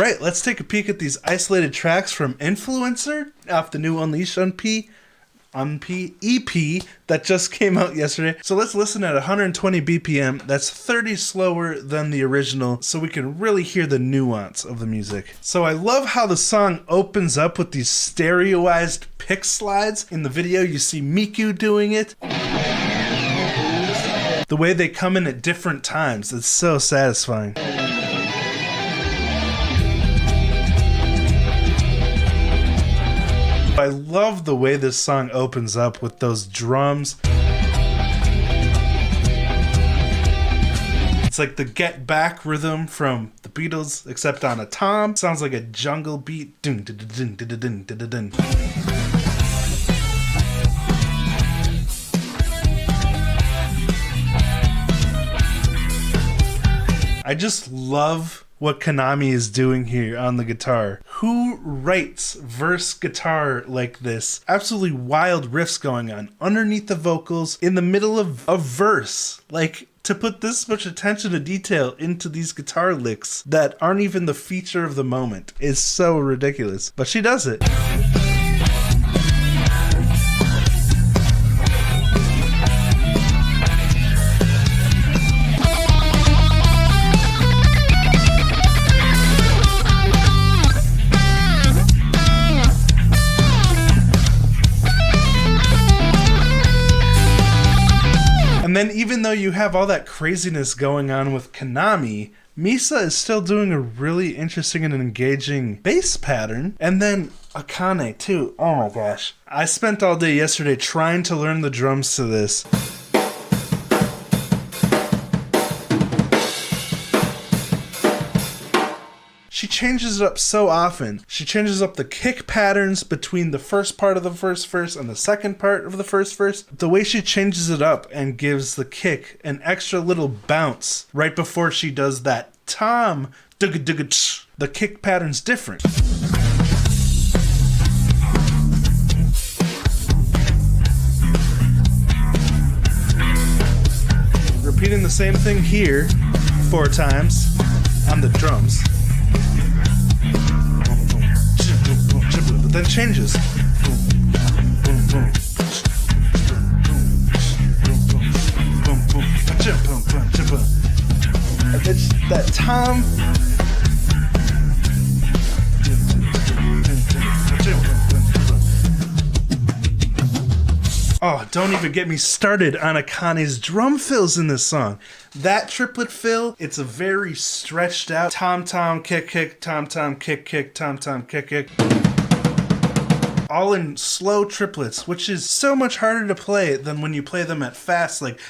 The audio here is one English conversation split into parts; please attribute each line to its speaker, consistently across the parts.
Speaker 1: right, let's take a peek at these isolated tracks from Influencer off the new Unleash EP that just came out yesterday. So let's listen at 120 BPM. That's 30 slower than the original, so we can really hear the nuance of the music. So I love how the song opens up with these stereoized pick slides. In the video, you see Miku doing it. The way they come in at different times, it's so satisfying. I love the way this song opens up with those drums. It's like the Get Back rhythm from the Beatles, except on a tom. Sounds like a jungle beat. Dun, dun, dun, dun, dun, dun, dun, dun. I just love what Konami is doing here on the guitar. Who writes verse guitar like this? Absolutely wild riffs going on underneath the vocals in the middle of a verse. Like, to put this much attention to detail into these guitar licks that aren't even the feature of the moment is so ridiculous. But she does it. And then even though you have all that craziness going on with Konami, Misa is still doing a really interesting and engaging bass pattern. And then Akane too. Oh my gosh. I spent all day yesterday trying to learn the drums to this. She changes it up so often. She changes up the kick patterns between the first part of the first verse and the second part of the first verse. The way she changes it up and gives the kick an extra little bounce right before she does that tom, the kick pattern's different. Repeating the same thing here 4 times on the drums. But then changes. It's that tom. Oh, don't even get me started on Akane's drum fills in this song. That triplet fill, it's a very stretched out tom-tom, kick-kick, tom-tom, kick-kick, tom-tom, kick-kick. All in slow triplets, which is so much harder to play than when you play them at fast, like,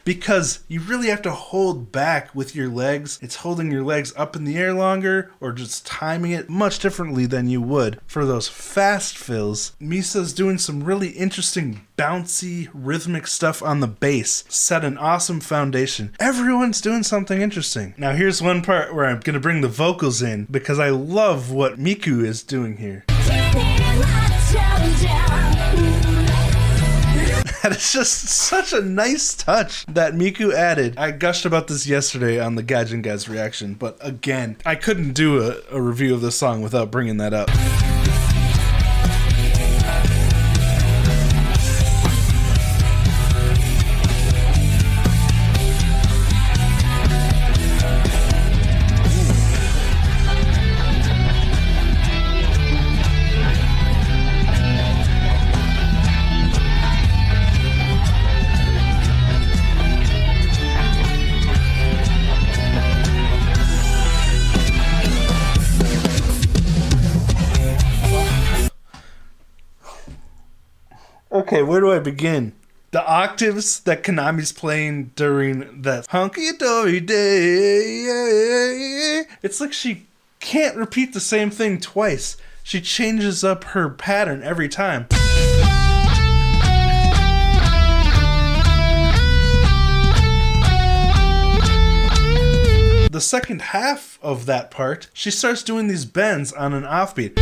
Speaker 1: because you really have to hold back with your legs. It's holding your legs up in the air longer, or just timing it much differently than you would for those fast fills. Misa's doing some really interesting bouncy rhythmic stuff on the bass, set an awesome foundation. Everyone's doing something interesting. Now here's one part where I'm gonna bring the vocals in because I love what Miku is doing here. And it's just such a nice touch that Miku added. I gushed about this yesterday on the Gaijin Guys reaction, but again, I couldn't do a review of this song without bringing that up. Okay, where do I begin? The octaves that Konami's playing during that hunky-dory day. It's like she can't repeat the same thing twice. She changes up her pattern every time. The second half of that part, she starts doing these bends on an offbeat.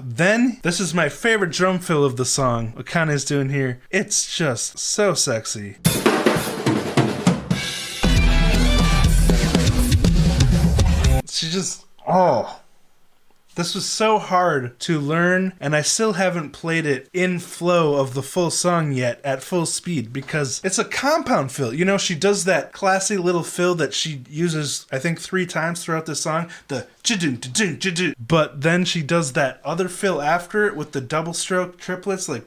Speaker 1: Then This is my favorite drum fill of the song, what Akane's doing here. It's just so sexy. She just, this was so hard to learn, and I still haven't played it in flow of the full song yet at full speed because it's a compound fill. You know, she does that classy little fill that she uses, I think, 3 times throughout the song, the but then she does that other fill after it with the double stroke triplets, like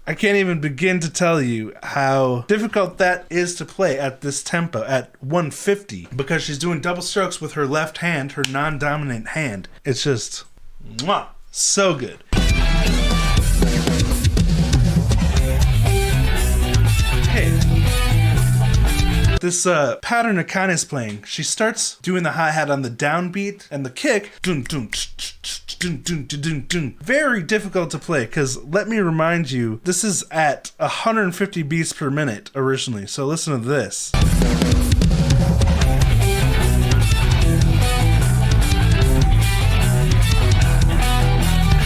Speaker 1: I can't even begin to tell you how difficult that is to play at this tempo at 150 because she's doing double strokes with her left hand, her non-dominant hand. It's just so good. Hey, this pattern Akane's playing, she starts doing the hi-hat on the downbeat and the kick. Very difficult to play because let me remind you, this is at 150 beats per minute originally. So listen to this.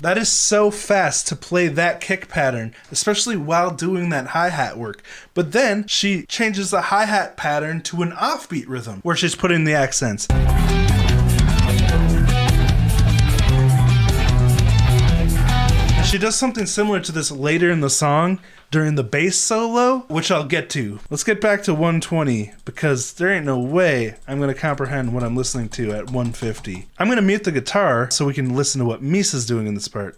Speaker 1: That is so fast to play that kick pattern, especially while doing that hi-hat work. But then she changes the hi-hat pattern to an offbeat rhythm where she's putting the accents. She does something similar to this later in the song during the bass solo, which I'll get to. Let's get back to 120 because there ain't no way I'm going to comprehend what I'm listening to at 150. I'm going to mute the guitar so we can listen to what Misa's doing in this part.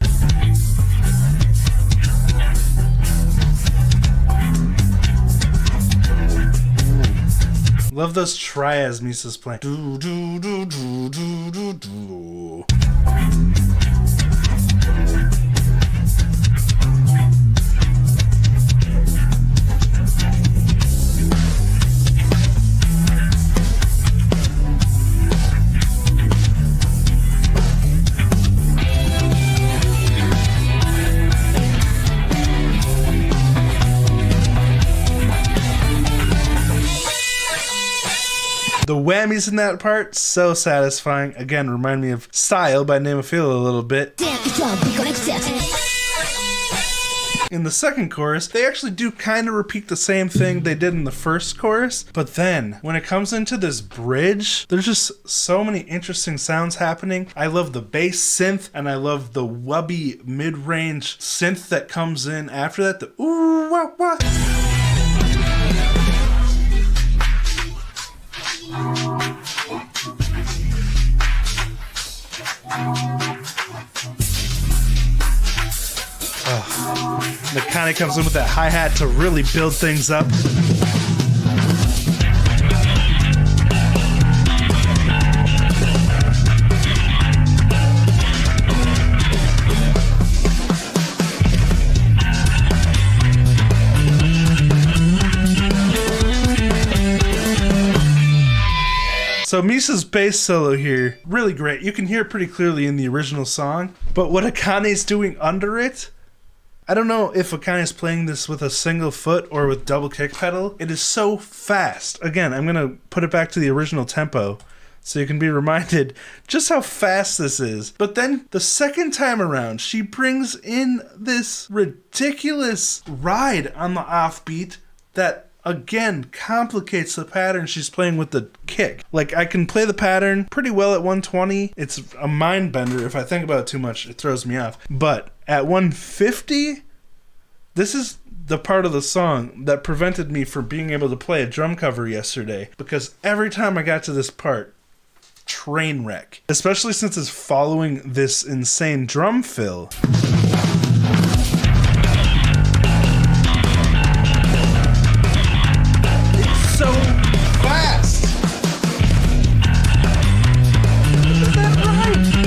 Speaker 1: Love those triads Misa's playing. Do, do, do, do, do, do, do. The whammies in that part, so satisfying. Again, remind me of Style by Name-A-Feel a little bit. In the second chorus, they actually do kind of repeat the same thing they did in the first chorus, but then when it comes into this bridge, there's just so many interesting sounds happening. I love the bass synth, and I love the wubby mid-range synth that comes in after that. The ooh, wah, wah. Akane comes in with that hi-hat to really build things up. So Misa's bass solo here, really great. You can hear it pretty clearly in the original song, but what Akane's doing under it, I don't know if Akane's playing this with a single foot or with double kick pedal. It is so fast. Again, I'm going to put it back to the original tempo so you can be reminded just how fast this is. But then the second time around, she brings in this ridiculous ride on the offbeat that again complicates the pattern she's playing with the kick. Like, I can play the pattern pretty well at 120. It's a mind bender. If I think about it too much, it throws me off. But at 150, this is the part of the song that prevented me from being able to play a drum cover yesterday, because every time I got to this part, train wreck. Especially since it's following this insane drum fill. So fast! Is that right?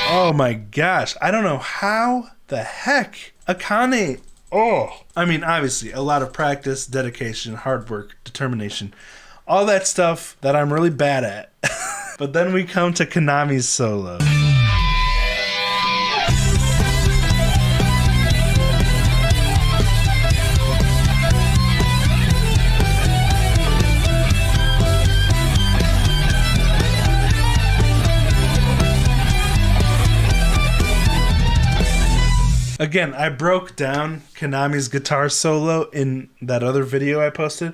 Speaker 1: Oh my gosh, I don't know how the heck Akane, I mean, obviously a lot of practice, dedication, hard work, determination, all that stuff that I'm really bad at. But then we come to Konami's solo. Again, I broke down Konami's guitar solo in that other video I posted.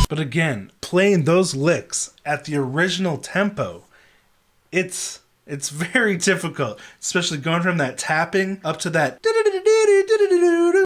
Speaker 1: But again, playing those licks at the original tempo, it's very difficult, especially going from that tapping up to that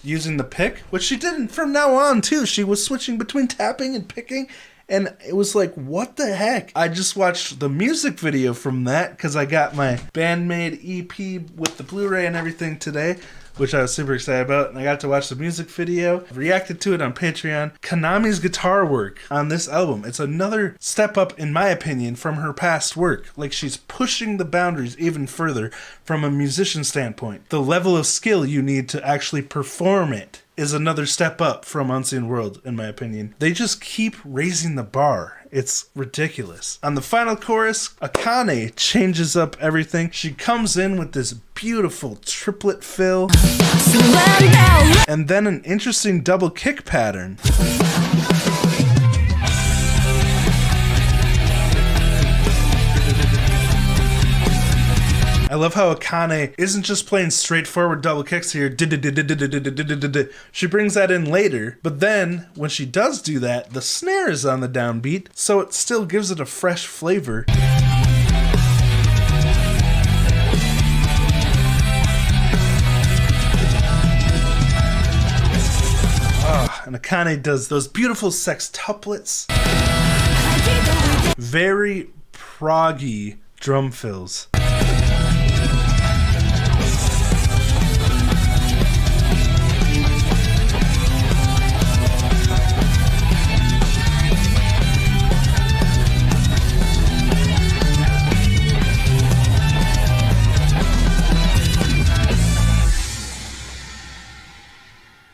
Speaker 1: using the pick, which she did from now on too. She was switching between tapping and picking, and it was like, what the heck? I just watched the music video from that because I got my BAND-MAID EP with the Blu-ray and everything today, which I was super excited about, and I got to watch the music video, reacted to it on Patreon. Konami's guitar work on this album, it's another step up, in my opinion, from her past work. Like, she's pushing the boundaries even further from a musician standpoint. The level of skill you need to actually perform it is another step up from Unseen World, in my opinion. They just keep raising the bar. It's ridiculous. On the final chorus, Akane changes up everything. She comes in with this beautiful triplet fill, and then an interesting double kick pattern. I love how Akane isn't just playing straightforward double kicks here. She brings that in later, but then when she does do that, the snare is on the downbeat, so it still gives it a fresh flavor. And Akane does those beautiful sextuplets. Very proggy drum fills.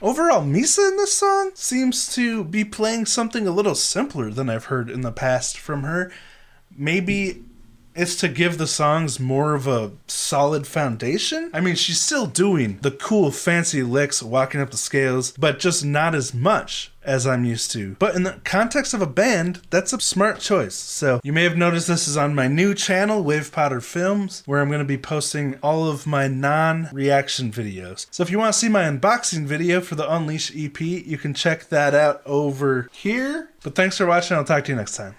Speaker 1: Overall, Misa in this song seems to be playing something a little simpler than I've heard in the past from her. Maybe it's to give the songs more of a solid foundation. I mean, she's still doing the cool, fancy licks, walking up the scales, but just not as much as I'm used to. But in the context of a band, that's a smart choice. So you may have noticed this is on my new channel, Wave Powder Films, where I'm going to be posting all of my non-reaction videos. So if you want to see my unboxing video for the Unleash EP, you can check that out over here. But thanks for watching. I'll talk to you next time.